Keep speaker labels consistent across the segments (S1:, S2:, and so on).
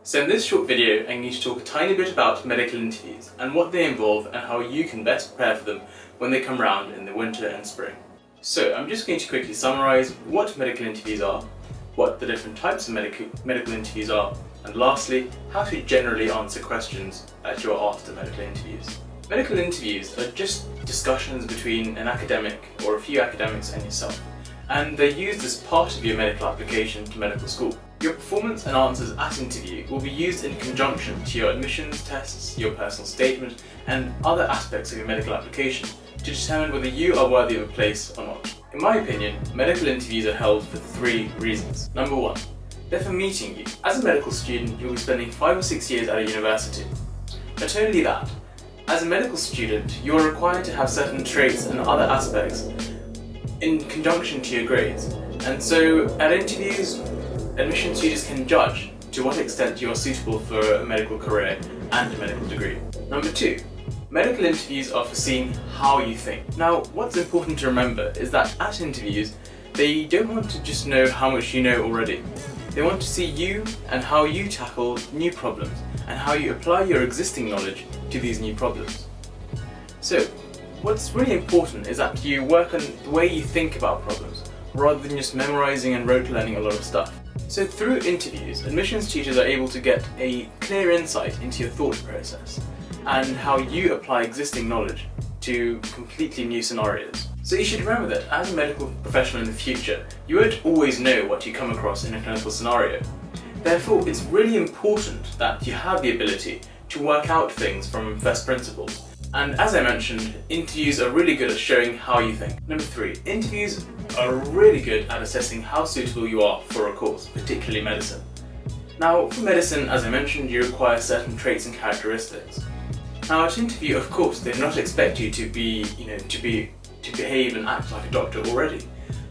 S1: So in this short video, I'm going to talk a tiny bit about medical interviews and what they involve and how you can best prepare for them when they come around in the winter and spring. So I'm just going to quickly summarise what medical interviews are, what the different types of medical interviews are, and lastly, how to generally answer questions that you are asked at medical interviews. Medical interviews are just discussions between an academic or a few academics and yourself, and they're used as part of your medical application to medical school. Your performance and answers at interview will be used in conjunction to your admissions tests, your personal statement, and other aspects of your medical application to determine whether you are worthy of a place or not. In my opinion, medical interviews are held for 3 reasons. Number 1, they're for meeting you. As a medical student, you'll be spending 5 or 6 years at a university. Not only that, as a medical student, you are required to have certain traits and other aspects in conjunction to your grades. And so at interviews, admission tutors can judge to what extent you are suitable for a medical career and a medical degree. Number 2, medical interviews are for seeing how you think. Now, what's important to remember is that at interviews, they don't want to just know how much you know already. They want to see you and how you tackle new problems and how you apply your existing knowledge to these new problems. So, what's really important is that you work on the way you think about problems, rather than just memorising and rote learning a lot of stuff. So through interviews, admissions tutors are able to get a clear insight into your thought process and how you apply existing knowledge to completely new scenarios. So you should remember that as a medical professional in the future, you won't always know what you come across in a clinical scenario. Therefore, it's really important that you have the ability to work out things from first principles. And as I mentioned, interviews are really good at showing how you think. Number 3, interviews are really good at assessing how suitable you are for a course, particularly medicine. Now, for medicine, as I mentioned, you require certain traits and characteristics. Now, at interview, of course, they do not expect you to behave and act like a doctor already,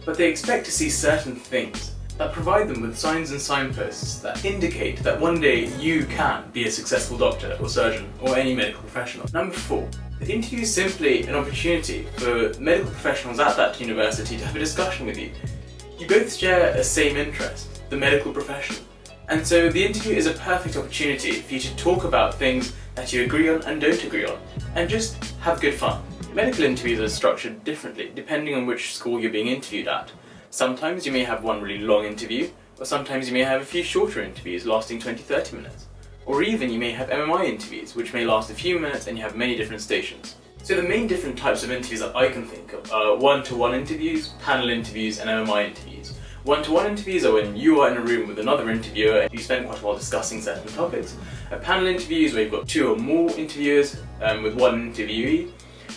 S1: but they expect to see certain things that provide them with signs and signposts that indicate that one day you can be a successful doctor or surgeon or any medical professional. Number 4, the interview is simply an opportunity for medical professionals at that university to have a discussion with you. You both share a same interest, the medical profession, and so the interview is a perfect opportunity for you to talk about things that you agree on and don't agree on, and just have good fun. Medical interviews are structured differently depending on which school you're being interviewed at. Sometimes you may have one really long interview, or sometimes you may have a few shorter interviews lasting 20-30 minutes. Or even you may have MMI interviews, which may last a few minutes and you have many different stations. So the main different types of interviews that I can think of are one-to-one interviews, panel interviews, and MMI interviews. One-to-one interviews are when you are in a room with another interviewer and you spend quite a while discussing certain topics. A panel interview is where you've got 2 or more interviewers with one interviewee.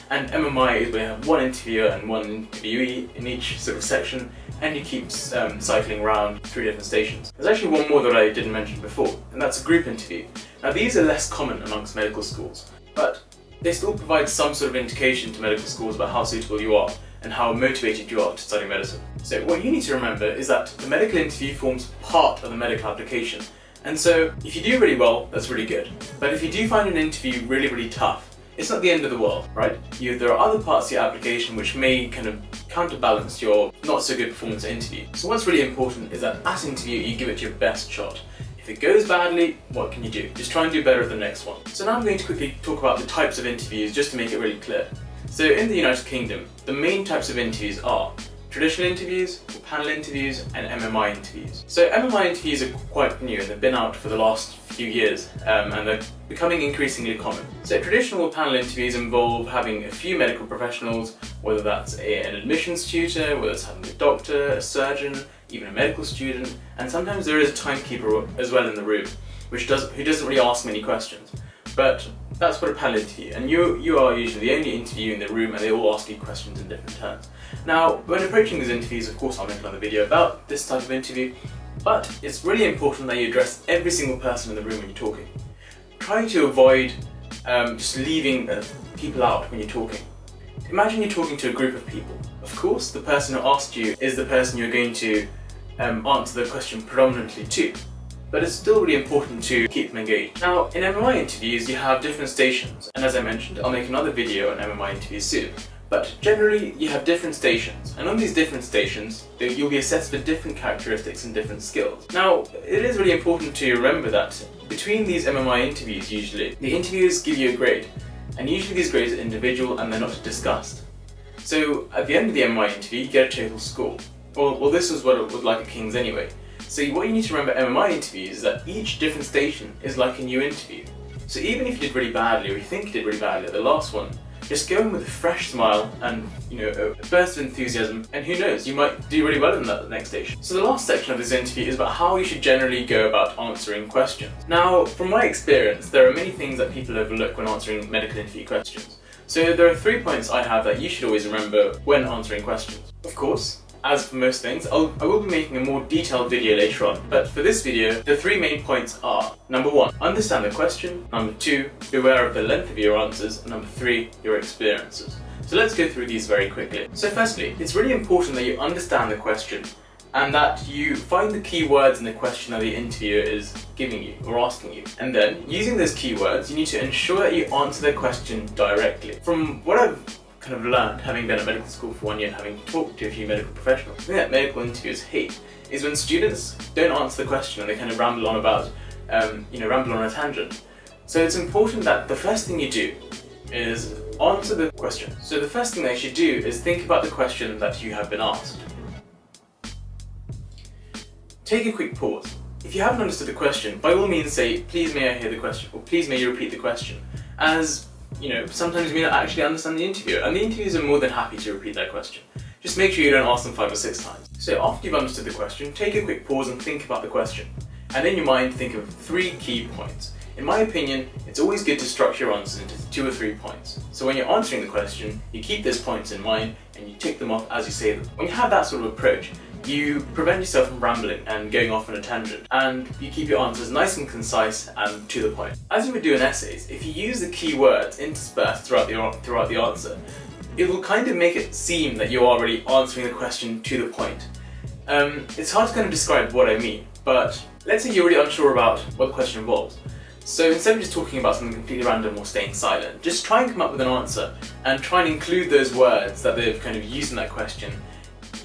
S1: And MMI is where you have one interviewer and one interviewee in each sort of section, and you keep cycling around 3 different stations. There's actually one more that I didn't mention before, and that's a group interview. Now these are less common amongst medical schools, but they still provide some sort of indication to medical schools about how suitable you are and how motivated you are to study medicine. So what you need to remember is that the medical interview forms part of the medical application, and so if you do really well, that's really good. But if you do find an interview really tough, it's not the end of the world, right? There are other parts of your application which may kind of counterbalance your not so good performance at interview. So what's really important is that at interview you give it your best shot. If it goes badly, what can you do? Just try and do better at the next one. So now I'm going to quickly talk about the types of interviews just to make it really clear. So in the United Kingdom, the main types of interviews are traditional interviews, panel interviews, and MMI interviews. So MMI interviews are quite new and they've been out for the last few years and they're becoming increasingly common. So traditional panel interviews involve having a few medical professionals, whether that's an admissions tutor, whether it's having a doctor, a surgeon, even a medical student, and sometimes there is a timekeeper as well in the room, who doesn't really ask many questions. But that's what a panel interview, and you are usually the only interview in the room and they all ask you questions in different turns. Now, when approaching these interviews, of course I'll make another video about this type of interview, but it's really important that you address every single person in the room when you're talking. Try to avoid just leaving people out when you're talking. Imagine you're talking to a group of people. Of course, the person who asked you is the person you're going to answer the question predominantly to, but it's still really important to keep them engaged. Now, in MMI interviews, you have different stations, and as I mentioned, I'll make another video on MMI interviews soon. But generally, you have different stations, and on these different stations, you'll be assessed for different characteristics and different skills. Now, it is really important to remember that between these MMI interviews, usually, the interviewers give you a grade, and usually these grades are individual and they're not discussed. So, at the end of the MMI interview, you get a total score. Well, this was what it was like at King's anyway. So what you need to remember MMI interviews is that each different station is like a new interview. So even if you did really badly, or you think you did really badly at the last one, just go in with a fresh smile and, a burst of enthusiasm, and who knows, you might do really well in that next station. So the last section of this interview is about how you should generally go about answering questions. Now, from my experience, there are many things that people overlook when answering medical interview questions. So there are 3 points I have that you should always remember when answering questions. Of course, as for most things, I will be making a more detailed video later on, but for this video, the 3 main points are: number 1, understand the question; number 2, beware of the length of your answers; and number 3, your experiences. So let's go through these very quickly. So firstly, it's really important that you understand the question and that you find the key words in the question that the interviewer is giving you or asking you. And then, using those keywords, you need to ensure that you answer the question directly. From what I've kind of learned, having been at medical school for 1 year and having talked to a few medical professionals, the thing that medical interviewers hate is when students don't answer the question and they kind of ramble on about, ramble on a tangent. So it's important that the first thing you do is answer the question. So the first thing that you should do is think about the question that you have been asked. Take a quick pause. If you haven't understood the question, by all means say, "Please may I hear the question," or "Please may you repeat the question," as sometimes you may not actually understand the interviewer, and the interviewers are more than happy to repeat that question. Just make sure you don't ask them 5 or 6 times. So after you've understood the question, take a quick pause and think about the question. And in your mind, think of 3 key points. In my opinion, it's always good to structure your answers into 2 or 3 points. So when you're answering the question, you keep those points in mind and you tick them off as you say them. When you have that sort of approach, you prevent yourself from rambling and going off on a tangent, and you keep your answers nice and concise and to the point. As you would do in essays, if you use the key words interspersed throughout the answer, it will kind of make it seem that you're already answering the question to the point. It's hard to kind of describe what I mean, but let's say you're really unsure about what the question involves. So instead of just talking about something completely random or staying silent, just try and come up with an answer and try and include those words that they've kind of used in that question,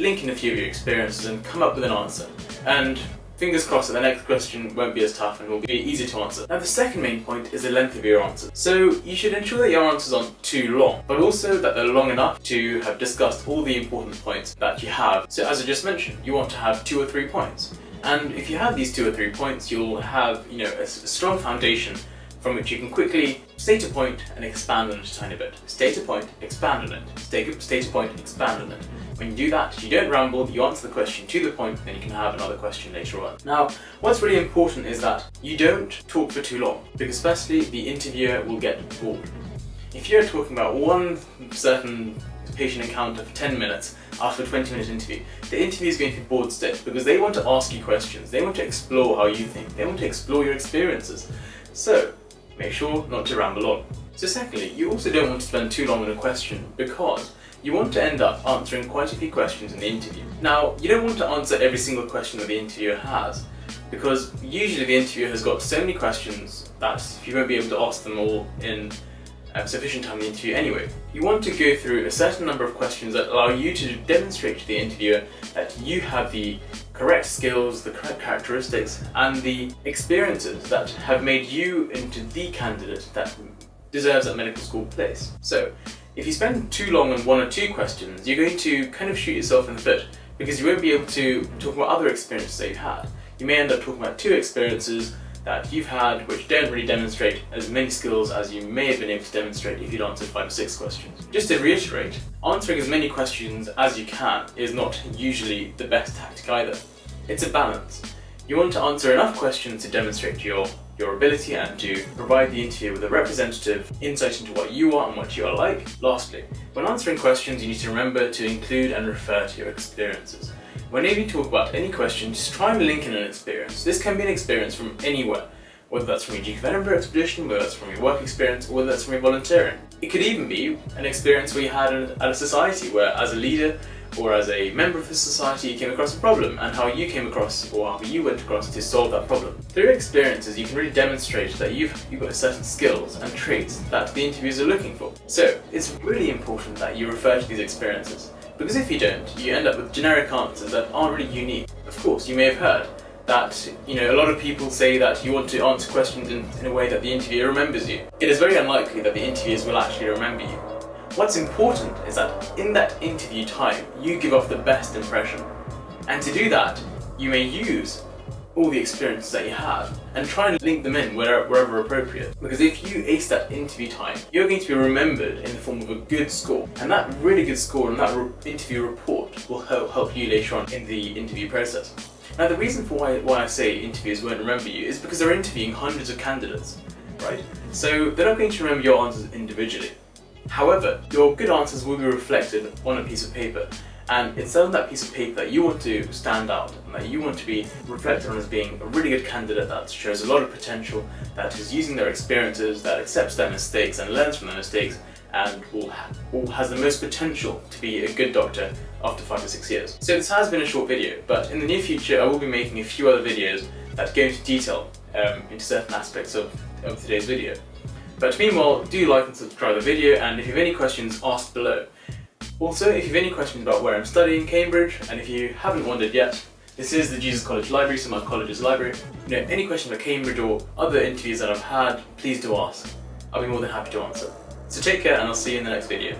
S1: link in a few of your experiences and come up with an answer. And fingers crossed that the next question won't be as tough and will be easy to answer. Now the second main point is the length of your answers. So you should ensure that your answers aren't too long, but also that they're long enough to have discussed all the important points that you have. So as I just mentioned, you want to have 2 or 3 points. And if you have these 2 or 3 points, you'll have a strong foundation from which you can quickly state a point and expand on it a tiny bit. State a point, expand on it. State a point, expand on it. When you do that, you don't ramble, you answer the question to the point, then you can have another question later on. Now, what's really important is that you don't talk for too long, because firstly, the interviewer will get bored. If you're talking about one certain patient encounter for 10 minutes after a 20-minute interview, the interview is going to be bored stiff because they want to ask you questions, they want to explore how you think, they want to explore your experiences. So, make sure not to ramble on. So secondly, you also don't want to spend too long on a question because you want to end up answering quite a few questions in the interview. Now, you don't want to answer every single question that the interviewer has, because usually the interviewer has got so many questions that you won't be able to ask them all in sufficient time in the interview anyway. You want to go through a certain number of questions that allow you to demonstrate to the interviewer that you have the correct skills, the correct characteristics, and the experiences that have made you into the candidate that deserves that medical school place. So, if you spend too long on 1 or 2 questions, you're going to kind of shoot yourself in the foot because you won't be able to talk about other experiences that you've had. You may end up talking about 2 experiences that you've had which don't really demonstrate as many skills as you may have been able to demonstrate if you'd answered 5 or 6 questions. Just to reiterate, answering as many questions as you can is not usually the best tactic either. It's a balance. You want to answer enough questions to demonstrate your ability and to provide the interviewer with a representative insight into what you are and what you are like. Lastly, when answering questions, you need to remember to include and refer to your experiences. Whenever you talk about any question, just try and link in an experience. This can be an experience from anywhere, whether that's from your Duke of Edinburgh expedition, whether that's from your work experience, or whether that's from your volunteering. It could even be an experience where you had at a society where, as a leader or as a member of the society you came across a problem, and how you came across, or how you went across to solve that problem. Through your experiences, you can really demonstrate that you've got certain skills and traits that the interviewers are looking for. So it's really important that you refer to these experiences, because if you don't, you end up with generic answers that aren't really unique. Of course, you may have heard that, a lot of people say that you want to answer questions in a way that the interviewer remembers you. It is very unlikely that the interviewers will actually remember you. What's important is that in that interview time, you give off the best impression. And to do that, you may use all the experiences that you have and try and link them in wherever appropriate. Because if you ace that interview time, you're going to be remembered in the form of a good score. And that really good score and that interview report will help you later on in the interview process. Now, the reason for why I say interviewers won't remember you is because they're interviewing hundreds of candidates, right? So they're not going to remember your answers individually. However, your good answers will be reflected on a piece of paper, and it's on that piece of paper that you want to stand out and that you want to be reflected on as being a really good candidate that shows a lot of potential, that is using their experiences, that accepts their mistakes and learns from their mistakes, and has the most potential to be a good doctor after 5 or 6 years. So this has been a short video, but in the near future I will be making a few other videos that go into detail into certain aspects of today's video. But meanwhile, do like and subscribe to the video, and if you have any questions, ask below. Also, if you have any questions about where I'm studying, Cambridge, and if you haven't wondered yet, this is the Jesus College Library, so my college's library. Any questions about Cambridge or other interviews that I've had, please do ask. I'll be more than happy to answer. So take care, and I'll see you in the next video.